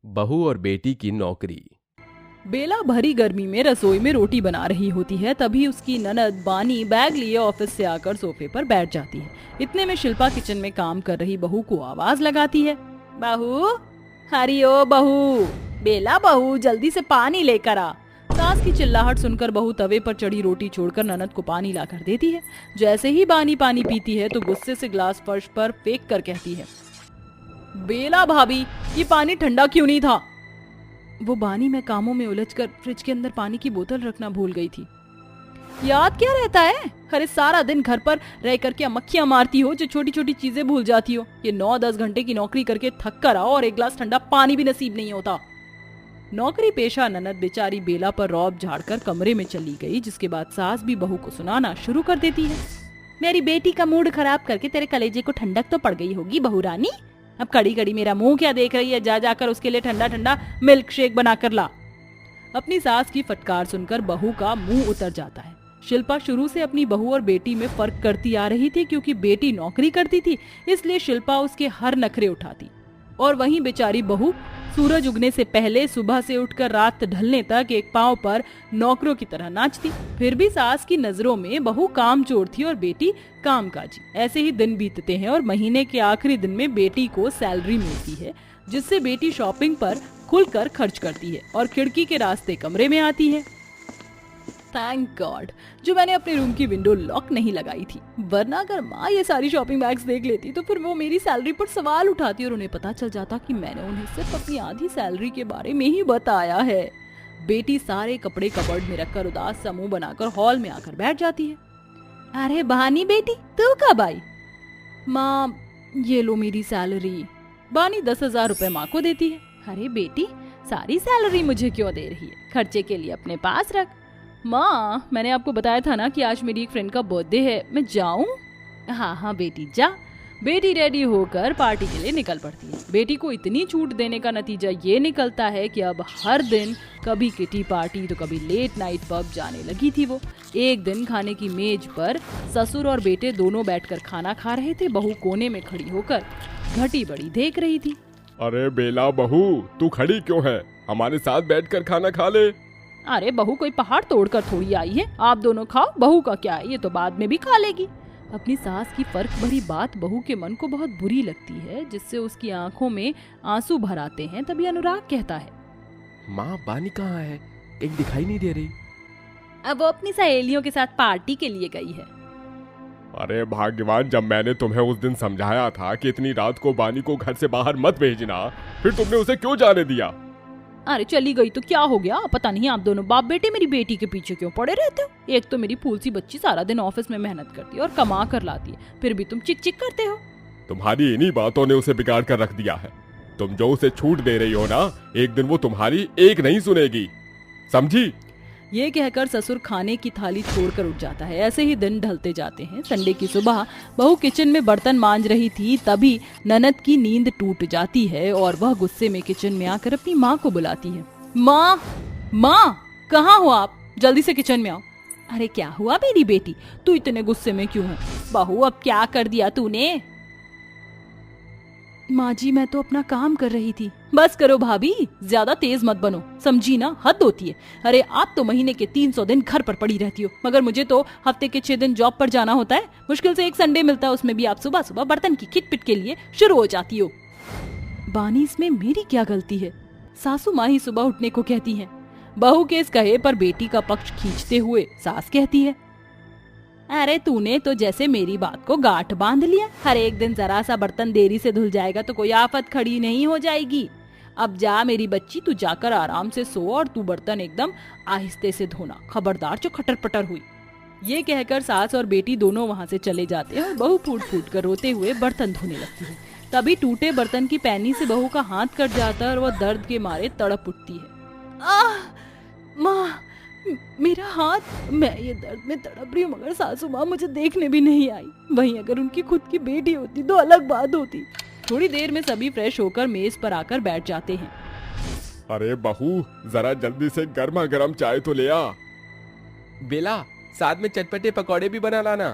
बहू और बेटी की नौकरी। बेला भरी गर्मी में रसोई में रोटी बना रही होती है। तभी उसकी ननद बानी बैग लिए ऑफिस से आकर सोफे पर बैठ जाती है। इतने में शिल्पा किचन में काम कर रही बहू को आवाज लगाती है। बहू, हरी ओ बहू, बेला बहू जल्दी से पानी लेकर आ। सास की चिल्लाहट सुनकर बहू तवे पर चढ़ी रोटी छोड़कर ननद को पानी लाकर देती है। जैसे ही बानी पानी पीती है तो गुस्से से ग्लास फर्श पर फेंक कर कहती है, बेला भाभी, ये पानी ठंडा क्यों नहीं था? वो बानी में कामों में उलझकर फ्रिज के अंदर पानी की बोतल रखना भूल गई थी। याद क्या रहता है? अरे सारा दिन घर पर रह कर क्या मक्खियां मारती हो जो छोटी छोटी चीजें भूल जाती हो। ये 9-10 घंटे की नौकरी करके थक कर आओ और एक गिलास ठंडा पानी भी नसीब नहीं होता। नौकरी पेशा ननद बेचारी बेला पर रौब झाड़कर कमरे में चली गई, जिसके बाद सास भी बहू को सुनाना शुरू कर देती है। मेरी बेटी का मूड खराब करके तेरे कलेजे को ठंडक तो पड़ गई होगी बहू रानी। अब कड़ी कड़ी मेरा मुंह क्या देख रही है, जा जाकर उसके लिए ठंडा ठंडा मिल्क शेक बनाकर ला। अपनी सास की फटकार सुनकर बहू का मुंह उतर जाता है। शिल्पा शुरू से अपनी बहू और बेटी में फर्क करती आ रही थी, क्योंकि बेटी नौकरी करती थी इसलिए शिल्पा उसके हर नखरे उठाती, और वहीं बेचारी बहू सूरज उगने से पहले सुबह से उठकर रात ढलने तक एक पांव पर नौकरों की तरह नाचती। फिर भी सास की नजरों में बहू कामचोर थी और बेटी कामकाजी। ऐसे ही दिन बीतते हैं और महीने के आखिरी दिन में बेटी को सैलरी मिलती है, जिससे बेटी शॉपिंग पर खुलकर खर्च करती है और खिड़की के रास्ते कमरे में आती है। थैंक गॉड जो मैंने अपने रूम की विंडो लॉक नहीं लगाई थी, वरना अगर माँ ये सारी शॉपिंग बैग्स देख लेती तो फिर वो मेरी सैलरी पर सवाल उठाती और उन्हें पता चल जाता कि मैंने उन्हें सिर्फ अपनी आधी सैलरी के बारे में ही बताया है। बेटी सारे कपड़े कबर्ड में रखकर उदास सा मुंह बनाकर हॉल में आकर बैठ जाती है। अरे बानी बेटी, तू कब आई? माँ, ये लो मेरी सैलरी। बानी 10,000 रुपए माँ को देती है। अरे बेटी, सारी सैलरी मुझे क्यों दे रही है? खर्चे के लिए अपने पास रख। माँ, मैंने आपको बताया था ना कि आज मेरी एक फ्रेंड का बर्थडे है, मैं जाऊं? हाँ हाँ बेटी जा। बेटी रेडी होकर पार्टी के लिए निकल पड़ती है। बेटी को इतनी छूट देने का नतीजा ये निकलता है कि अब हर दिन कभी किटी पार्टी तो कभी लेट नाइट पब जाने लगी थी वो। एक दिन खाने की मेज पर ससुर और बेटे दोनों बैठकर खाना खा रहे थे। बहू कोने में खड़ी होकर घटी बड़ी देख रही थी। अरे बेला बहू, तू खड़ी क्यों है? हमारे साथ बैठकर खाना खा ले। अरे बहू कोई पहाड़ तोड़कर थोड़ी आई है, आप दोनों खाओ, बहू का क्या है, ये तो बाद में भी खा लेगी। अपनी सास की फर्क भरी बात बहू के मन को बहुत बुरी लगती है, जिससे उसकी आंखों में आंसू भर आते हैं। तभी अनुराग कहता है, माँ बानी कहाँ है? एक दिखाई नहीं दे रही। अब वो अपनी सहेलियों के साथ पार्टी के लिए गई है। अरे भाग्यवान, जब मैंने तुम्हें उस दिन समझाया था कि इतनी रात को बानी को घर से बाहर मत भेजना, फिर तुमने उसे क्यों जाने दिया? अरे चली गई तो क्या हो गया? पता नहीं आप दोनों बाप बेटे मेरी बेटी के पीछे क्यों पड़े रहते हो? एक तो मेरी फूल सी बच्ची सारा दिन ऑफिस में मेहनत करती है और कमा कर लाती है, फिर भी तुम चिक चिक करते हो। तुम्हारी इन्हीं बातों ने उसे बिगाड़ कर रख दिया है। तुम जो उसे छूट दे रही हो ना, एक दिन वो तुम्हारी एक नहीं सुनेगी, समझी? ये कहकर ससुर खाने की थाली छोड़कर उठ जाता है। ऐसे ही दिन ढलते जाते हैं। संडे की सुबह बहू किचन में बर्तन मांज रही थी, तभी ननद की नींद टूट जाती है और वह गुस्से में किचन में आकर अपनी माँ को बुलाती है। माँ, माँ, कहाँ हो आप? जल्दी से किचन में आओ। अरे क्या हुआ मेरी बेटी, तू इतने गुस्से में क्यों है? बहू अब क्या कर दिया तूने? माँ जी, मैं तो अपना काम कर रही थी। बस करो भाभी, ज्यादा तेज मत बनो, समझी ना, हद होती है। अरे आप तो महीने के 300 दिन घर पर पड़ी रहती हो, मगर मुझे तो हफ्ते के 6 दिन जॉब पर जाना होता है। मुश्किल से एक संडे मिलता है, उसमें भी आप सुबह सुबह बर्तन की खिटपिट के लिए शुरू हो जाती हो। बानी, इसमें मेरी क्या गलती है? सासू माँ ही सुबह उठने को कहती है। बहू के इस कहे पर बेटी का पक्ष खींचते हुए सास कहती है, अरे तूने तो जैसे मेरी बात को गांठ बांध लिया। हर एक दिन जरा सा बर्तन देरी से धुल जाएगा तो कोई आफत खड़ी नहीं हो जाएगी। अब जा मेरी बच्ची, तू जाकर आराम से सो और तू बर्तन एकदम आहिस्ते से धोना, खबरदार जो खटर पटर हुई। ये कहकर सास और बेटी दोनों वहाँ से चले जाते हैं और बहू फूट फूट कर रोते हुए बर्तन धोने लगती है। तभी टूटे बर्तन की पैनी से बहू का हाथ कट जाता है और वह दर्द के मारे तड़प उठती है। आह माँ, मेरा हाथ, मैं ये दर्द में तड़प रही हूँ, मगर सासू माँ मुझे देखने भी नहीं आई। वहीं अगर उनकी खुद की बेटी होती तो अलग बात होती। थोड़ी देर में सभी फ्रेश होकर मेज पर आकर बैठ जाते हैं। अरे बहू, जरा जल्दी से गर्मा गर्म चाय तो ले आ। बेला, साथ में चटपटे पकौड़े भी बना लाना।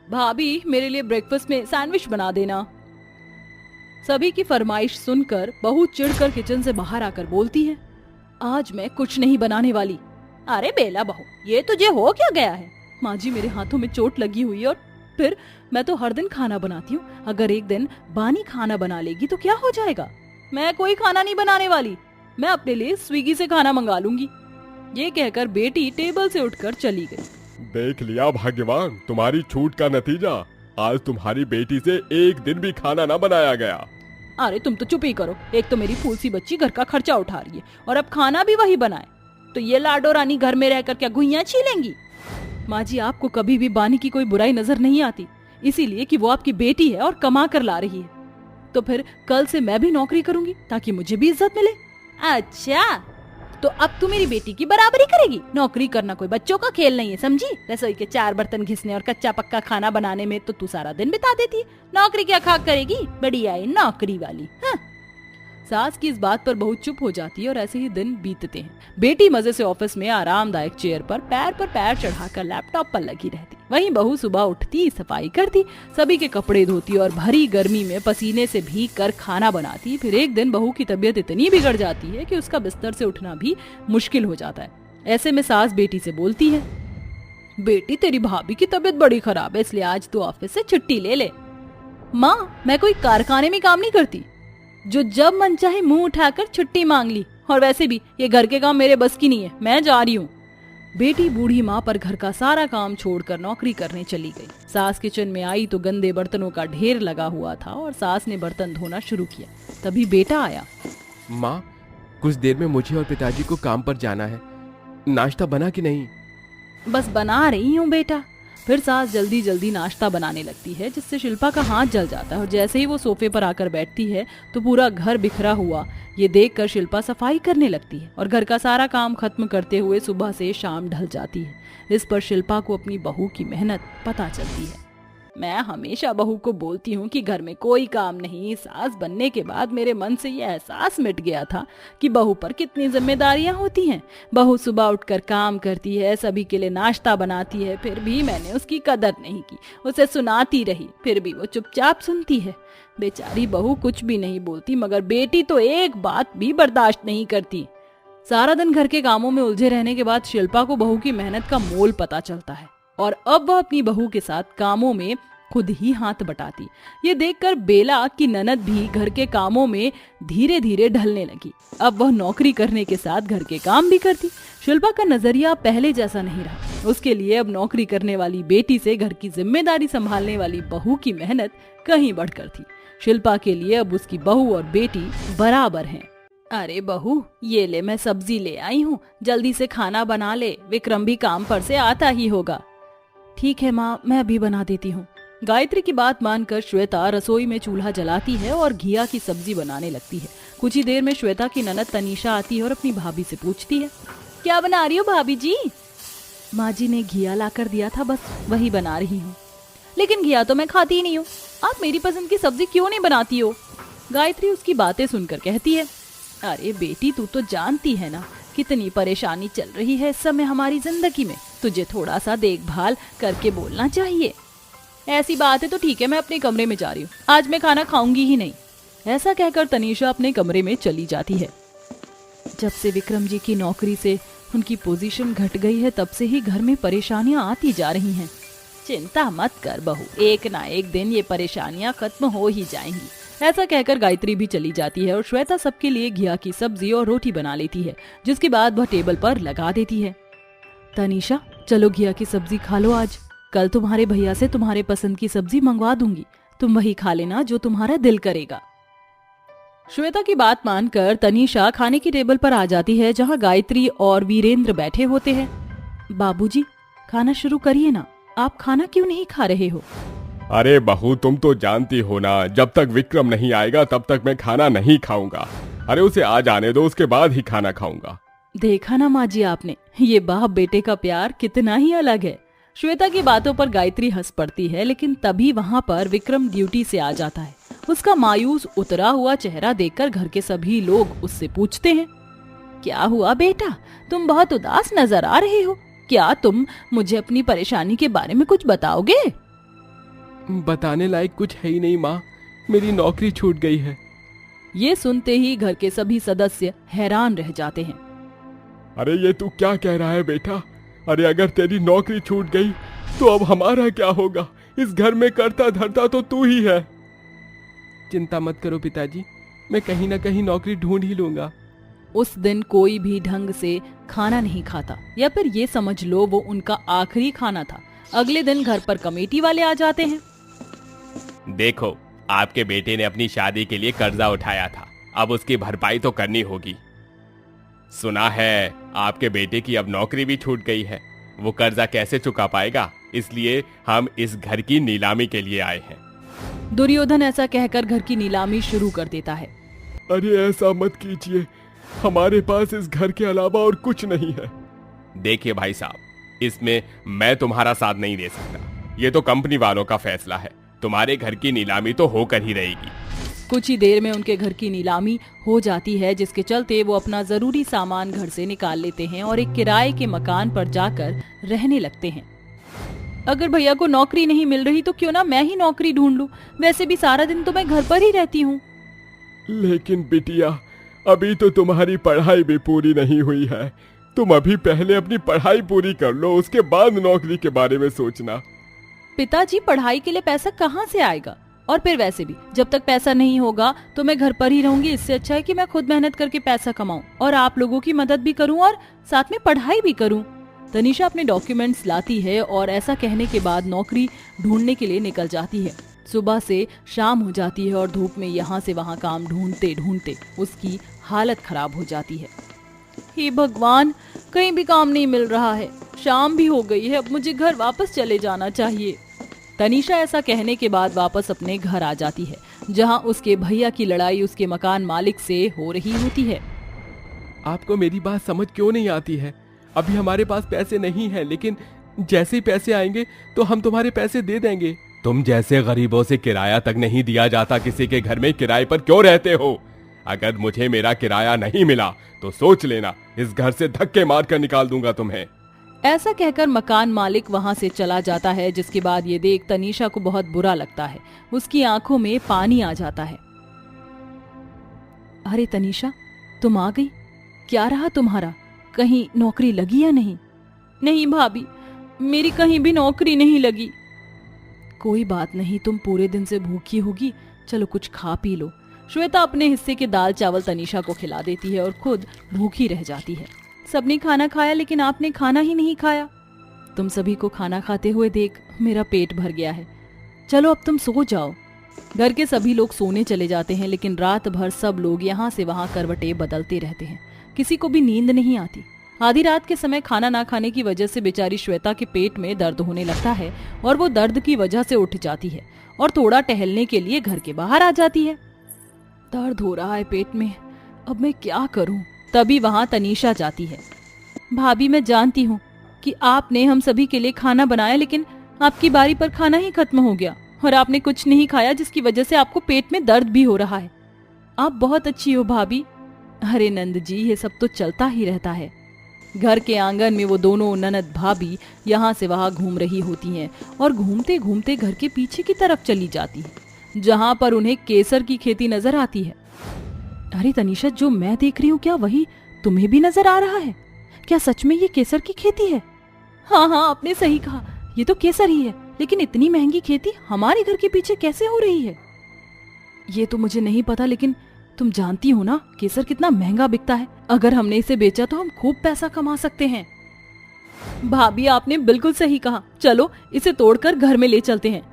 भाभी, मेरे लिए ब्रेकफास्ट में सैंडविच बना देना। सभी की फरमाइश सुनकर बहू चिढ़कर किचन से बाहर आकर बोलती है, आज मैं कुछ नहीं बनाने वाली। अरे बेला बहू, ये तुझे हो क्या गया है? माँ जी, मेरे हाथों में चोट लगी हुई है और फिर मैं तो हर दिन खाना बनाती हूँ। अगर एक दिन बानी खाना बना लेगी तो क्या हो जाएगा? मैं कोई खाना नहीं बनाने वाली, मैं अपने लिए स्विगी से खाना मंगा लूंगी। ये कहकर बेटी टेबल से उठकर चली गई। देख लिया भाग्यवान, तुम्हारी छूट का नतीजा। आज तुम्हारी बेटी से एक दिन भी खाना ना बनाया गया। अरे तुम तो चुप ही करो। एक तो मेरी फूल सी बच्ची घर का खर्चा उठा रही है और अब खाना भी वही बनाए, तो ये लाडो रानी घर में रहकर क्या गुइयां छीलेंगी? माँ जी, आपको कभी भी बानी की कोई बुराई नजर नहीं आती, इसीलिए कि वो आपकी बेटी है और कमा कर ला रही है। तो फिर कल से मैं भी नौकरी करूंगी ताकि मुझे भी इज्जत मिले। अच्छा, तो अब तू मेरी बेटी की बराबरी करेगी? नौकरी करना कोई बच्चों का खेल नहीं है, समझी? रसोई के 4 बर्तन घिसने और कच्चा पक्का खाना बनाने में तो तू सारा दिन बिता देती है। नौकरी क्या खाक करेगी? बढ़िया है नौकरी वाली। हाँ। सास की इस बात पर बहुत चुप हो जाती है और ऐसे ही दिन बीतते हैं। बेटी मजे से ऑफिस में आरामदायक चेयर पर पैर चढ़ाकर लैपटॉप पर लगी रहती। वहीं बहू सुबह उठती, सफाई करती, सभी के कपड़े धोती और भरी गर्मी में पसीने से भीग कर खाना बनाती। फिर एक दिन बहू की तबीयत इतनी बिगड़ जाती है कि उसका बिस्तर से उठना भी मुश्किल हो जाता है। ऐसे में सास बेटी से बोलती है, बेटी तेरी भाभी की तबीयत बड़ी खराब है, इसलिए आज तू ऑफिस से छुट्टी ले ले। माँ, मैं कोई कारखाने में काम नहीं करती जो जब मन चाहे मुंह उठाकर छुट्टी मांग ली, और वैसे भी ये घर के काम मेरे बस की नहीं है, मैं जा रही हूँ। बेटी बूढ़ी माँ पर घर का सारा काम छोड़कर नौकरी करने चली गई। सास किचन में आई तो गंदे बर्तनों का ढेर लगा हुआ था और सास ने बर्तन धोना शुरू किया। तभी बेटा आया। माँ, कुछ देर में मुझे और पिताजी को काम पर जाना है, नाश्ता बना कि नहीं? बस बना रही हूँ बेटा। फिर सास जल्दी जल्दी नाश्ता बनाने लगती है, जिससे शिल्पा का हाथ जल जाता है और जैसे ही वो सोफे पर आकर बैठती है तो पूरा घर बिखरा हुआ ये देखकर शिल्पा सफाई करने लगती है और घर का सारा काम खत्म करते हुए सुबह से शाम ढल जाती है। इस पर शिल्पा को अपनी बहू की मेहनत पता चलती है। मैं हमेशा बहू को बोलती हूँ कि घर में कोई काम नहीं। सास बनने के बाद मेरे मन से ये एहसास मिट गया था कि बहू पर कितनी जिम्मेदारियां होती हैं। बहू सुबह उठकर काम करती है, सभी के लिए नाश्ता बनाती है, फिर भी मैंने उसकी कदर नहीं की। उसे सुनाती रही, फिर भी वो चुपचाप सुनती है। बेचारी बहू कुछ भी नहीं बोलती, मगर बेटी तो एक बात भी बर्दाश्त नहीं करती। सारा दिन घर के कामों में उलझे रहने के बाद शिल्पा को बहू की मेहनत का मोल पता चलता है और अब वह अपनी बहू के साथ कामों में खुद ही हाथ बटाती। ये देखकर बेला की ननद भी घर के कामों में धीरे धीरे ढलने लगी। अब वह नौकरी करने के साथ घर के काम भी करती। शिल्पा का नजरिया पहले जैसा नहीं रहा। उसके लिए अब नौकरी करने वाली बेटी से घर की जिम्मेदारी संभालने वाली बहू की मेहनत कहीं बढ़कर थी। शिल्पा के लिए अब उसकी बहू और बेटी बराबर हैं। अरे बहू, ये ले, मैं सब्जी ले आई हूँ, जल्दी से खाना बना ले, विक्रम भी काम पर से आता ही होगा। ठीक है माँ, मैं अभी बना देती हूँ। गायत्री की बात मानकर श्वेता रसोई में चूल्हा जलाती है और घिया की सब्जी बनाने लगती है। कुछ ही देर में श्वेता की ननद तनीषा आती है और अपनी भाभी से पूछती है, क्या बना रही हो भाभी जी? माँ जी ने घिया लाकर दिया था, बस वही बना रही हूँ। लेकिन घिया तो मैं खाती ही नहीं हूँ, आप मेरी पसंद की सब्जी क्यों नहीं बनाती हो? गायत्री उसकी बातें सुनकर कहती है, अरे बेटी, तू तो जानती है ना कितनी परेशानी चल रही है इस समय हमारी जिंदगी में, तुझे थोड़ा सा देखभाल करके बोलना चाहिए। ऐसी बात है तो ठीक है, मैं अपने कमरे में जा रही हूँ, आज मैं खाना खाऊंगी ही नहीं। ऐसा कहकर तनीषा अपने कमरे में चली जाती है। जब से विक्रम जी की नौकरी से उनकी पोजीशन घट गई है, तब से ही घर में परेशानियां आती जा रही हैं। चिंता मत कर बहू, एक ना एक दिन ये परेशानियां खत्म हो ही जाएंगी। ऐसा कहकर गायत्री भी चली जाती है और श्वेता सबके लिए घिया की सब्जी और रोटी बना लेती है, जिसके बाद वह टेबल पर लगा देती है। तनीषा, चलो घिया की सब्जी खा लो आज, कल तुम्हारे भैया से तुम्हारे पसंद की सब्जी मंगवा दूंगी, तुम वही खा लेना जो तुम्हारा दिल करेगा। श्वेता की बात मानकर तनीषा खाने की टेबल पर आ जाती है, जहाँ गायत्री और वीरेंद्र बैठे होते हैं। बाबूजी, खाना शुरू करिए ना, आप खाना क्यों नहीं खा रहे हो? अरे बहू, तुम तो जानती हो ना, जब तक विक्रम नहीं आएगा तब तक मैं खाना नहीं खाऊंगा। अरे उसे आ जाने दो, उसके बाद ही खाना खाऊंगा। देखा ना माँ जी आपने, ये बाप बेटे का प्यार कितना ही अलग है। श्वेता की बातों पर गायत्री हंस पड़ती है, लेकिन तभी वहाँ पर विक्रम ड्यूटी से आ जाता है। उसका मायूस उतरा हुआ चेहरा देखकर घर के सभी लोग उससे पूछते हैं, क्या हुआ बेटा, तुम बहुत उदास नजर आ रहे हो, क्या तुम मुझे अपनी परेशानी के बारे में कुछ बताओगे? बताने लायक कुछ है ही नहीं माँ, मेरी नौकरी छूट गई है। ये सुनते ही घर के सभी सदस्य हैरान रह जाते हैं। अरे ये तू क्या कह रहा है बेटा? अरे अगर तेरी नौकरी छूट गई तो अब हमारा क्या होगा? इस घर में करता धरता तो तू ही है। चिंता मत करो पिताजी, मैं कहीं ना कहीं नौकरी ढूंढ ही लूंगा। उस दिन कोई भी ढंग से खाना नहीं खाता, या फिर ये समझ लो वो उनका आखिरी खाना था। अगले दिन घर पर कमेटी वाले आ जाते हैं। देखो, आपके बेटे ने अपनी शादी के लिए कर्जा उठाया था, अब उसकी भरपाई तो करनी होगी। सुना है आपके बेटे की अब नौकरी भी छूट गई है, वो कर्जा कैसे चुका पाएगा, इसलिए हम इस घर की नीलामी के लिए आए हैं। दुर्योधन ऐसा कहकर घर की नीलामी शुरू कर देता है। अरे ऐसा मत कीजिए, हमारे पास इस घर के अलावा और कुछ नहीं है। देखिए भाई साहब, इसमें मैं तुम्हारा साथ नहीं दे सकता, ये तो कंपनी वालों का फैसला है। तुम्हारे घर की नीलामी तो होकर ही रहेगी। कुछ ही देर में उनके घर की नीलामी हो जाती है, जिसके चलते वो अपना जरूरी सामान घर से निकाल लेते हैं और एक किराए के मकान पर जाकर रहने लगते हैं। अगर भैया को नौकरी नहीं मिल रही तो क्यों ना मैं ही नौकरी ढूंढ लूं, वैसे भी सारा दिन तो मैं घर पर ही रहती हूँ। लेकिन बिटिया, अभी तो तुम्हारी पढ़ाई भी पूरी नहीं हुई है। तुम अभी पहले अपनी पढ़ाई पूरी कर लो, उसके बाद नौकरी के बारे में सोचना। पिताजी, पढ़ाई के लिए पैसा कहाँ से आएगा? और फिर वैसे भी जब तक पैसा नहीं होगा तो मैं घर पर ही रहूंगी। इससे अच्छा है कि मैं खुद मेहनत करके पैसा कमाऊं और आप लोगों की मदद भी करूं और साथ में पढ़ाई भी करूं। तनीषा अपने डॉक्यूमेंट्स लाती है और ऐसा कहने के बाद नौकरी ढूंढने के लिए निकल जाती है। सुबह से शाम हो जाती है और धूप में यहाँ से वहाँ काम ढूंढते ढूंढते उसकी हालत खराब हो जाती है। हे भगवान, कहीं भी काम नहीं मिल रहा है, शाम भी हो गई है, अब मुझे घर वापस चले जाना चाहिए। तनीषा ऐसा कहने के बाद वापस अपने घर आ जाती है, जहां उसके भैया की लड़ाई उसके मकान मालिक से हो रही होती है। आपको मेरी बात समझ क्यों नहीं आती है? अभी हमारे पास पैसे नहीं है, लेकिन जैसे ही पैसे आएंगे तो हम तुम्हारे पैसे दे देंगे। तुम जैसे गरीबों से किराया तक नहीं दिया जाता, किसी के घर में किराए पर क्यों रहते हो? अगर मुझे मेरा किराया नहीं मिला तो सोच लेना, इस घर से धक्के मार कर निकाल दूंगा तुम्हें। ऐसा कहकर मकान मालिक वहां से चला जाता है, जिसके बाद ये देख तनीषा को बहुत बुरा लगता है। उसकी आंखों में पानी आ जाता है। अरे तनीषा, तुम आ गई? क्या रहा तुम्हारा? कहीं नौकरी लगी या नहीं? नहीं भाभी, मेरी कहीं भी नौकरी नहीं लगी। कोई बात नहीं, तुम पूरे दिन से भूखी होगी, चलो कुछ खा पी लो। श्वेता अपने हिस्से के दाल चावल तनीषा को खिला देती है और खुद भूखी रह जाती है। सबने खाना खाया लेकिन आपने खाना ही नहीं खाया। तुम सभी को खाना खाते हुए देख मेरा पेट भर गया है, चलो अब तुम सो जाओ। घर के सभी लोग सोने चले जाते हैं, लेकिन रात भर सब लोग यहाँ से वहाँ करवटें बदलते रहते हैं। किसी को भी नींद नहीं आती। आधी रात के समय खाना ना खाने की वजह से बेचारी श्वेता के पेट में दर्द होने लगता है और वो दर्द की वजह से उठ जाती है और थोड़ा टहलने के लिए घर के बाहर आ जाती है। दर्द हो रहा है पेट में, अब मैं क्या करूं? तभी वहां तनीषा जाती है। भाभी, मैं जानती हूँ कि आपने हम सभी के लिए खाना बनाया, लेकिन आपकी बारी पर खाना ही खत्म हो गया और आपने कुछ नहीं खाया, जिसकी वजह से आपको पेट में दर्द भी हो रहा है। आप बहुत अच्छी हो भाभी। अरे नंद जी, ये सब तो चलता ही रहता है। घर के आंगन में वो दोनों ननद भाभी यहाँ से वहाँ घूम रही होती हैं और घूमते घूमते घर के पीछे की तरफ चली जाती हैं, जहाँ पर उन्हें केसर की खेती नजर आती है। अरे तनीषा, जो मैं देख रही हूँ क्या वही तुम्हें भी नजर आ रहा है? क्या सच में ये केसर की खेती है? हाँ हाँ, आपने सही कहा, ये तो केसर ही है, लेकिन इतनी महंगी खेती हमारे घर के पीछे कैसे हो रही है? ये तो मुझे नहीं पता, लेकिन तुम जानती हो ना केसर कितना महंगा बिकता है। अगर हमने इसे बेचा तो हम खूब पैसा कमा सकते हैं। भाभी, आपने बिल्कुल सही कहा, चलो इसे तोड़कर घर में ले चलते हैं।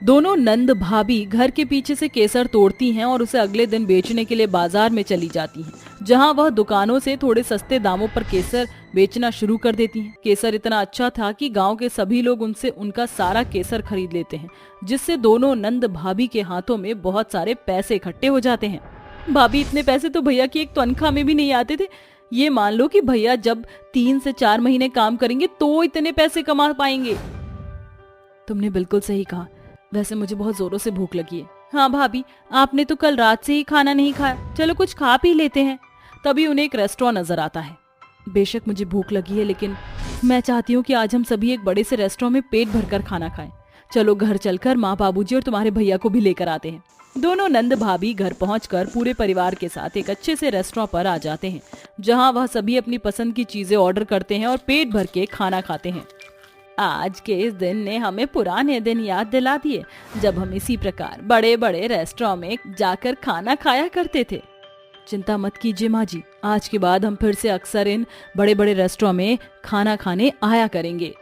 दोनों नंद भाभी घर के पीछे से केसर तोड़ती हैं और उसे अगले दिन बेचने के लिए बाजार में चली जाती हैं, जहां वह दुकानों से थोड़े सस्ते दामों पर केसर बेचना शुरू कर देती हैं। केसर इतना अच्छा था कि गांव के सभी लोग उनसे उनका सारा केसर खरीद लेते हैं, जिससे दोनों नंद भाभी के हाथों में बहुत सारे पैसे इकट्ठे हो जाते हैं। भाभी, इतने पैसे तो भैया की एक तनख्वाह में भी नहीं आते थे। ये मान लो कि भैया जब 3 से 4 महीने काम करेंगे तो इतने पैसे कमा पाएंगे। तुमने बिल्कुल सही कहा, वैसे मुझे बहुत जोरों से भूख लगी है। हाँ भाभी, आपने तो कल रात से ही खाना नहीं खाया, चलो कुछ खा पी लेते हैं। तभी उन्हें एक रेस्टोरेंट नजर आता है। बेशक मुझे भूख लगी है, लेकिन मैं चाहती हूँ कि आज हम सभी एक बड़े से रेस्टोरेंट में पेट भरकर खाना खाएं। चलो घर चलकर माँ, बाबूजी और तुम्हारे भैया को भी लेकर आते हैं। दोनों नंद भाभी घर पहुंचकर पूरे परिवार के साथ एक अच्छे से रेस्टोरेंट पर आ जाते हैं, जहां वह सभी अपनी पसंद की चीजें ऑर्डर करते हैं और पेट भर के खाना खाते हैं। आज के इस दिन ने हमें पुराने दिन याद दिला दिए, जब हम इसी प्रकार बड़े बड़े रेस्टोरेंट में जाकर खाना खाया करते थे। चिंता मत कीजिए माँ जी, आज के बाद हम फिर से अक्सर इन बड़े बड़े रेस्टोरेंट में खाना खाने आया करेंगे।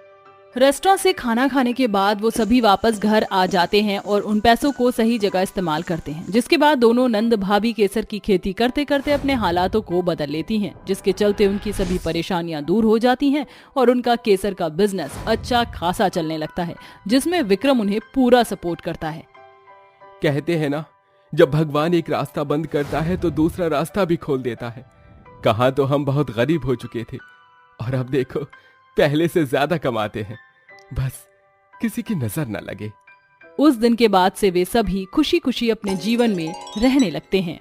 रेस्टोरेंट से खाना खाने के बाद वो सभी वापस घर आ जाते हैं और उन पैसों को सही जगह इस्तेमाल करते हैं, जिसके बाद दोनों नंद भाभी केसर की खेती करते करते अपने हालातों को बदल लेती हैं, जिसके चलते उनकी सभी परेशानियां दूर हो जाती हैं और उनका केसर का बिजनेस अच्छा खासा चलने लगता है, जिसमें विक्रम उन्हें पूरा सपोर्ट करता है। कहते हैं ना, जब भगवान एक रास्ता बंद करता है तो दूसरा रास्ता भी खोल देता है। कहाँ तो हम बहुत गरीब हो चुके थे और अब देखो पहले से ज्यादा कमाते हैं, बस किसी की नजर न लगे। उस दिन के बाद से वे सभी खुशी खुशी अपने जीवन में रहने लगते हैं।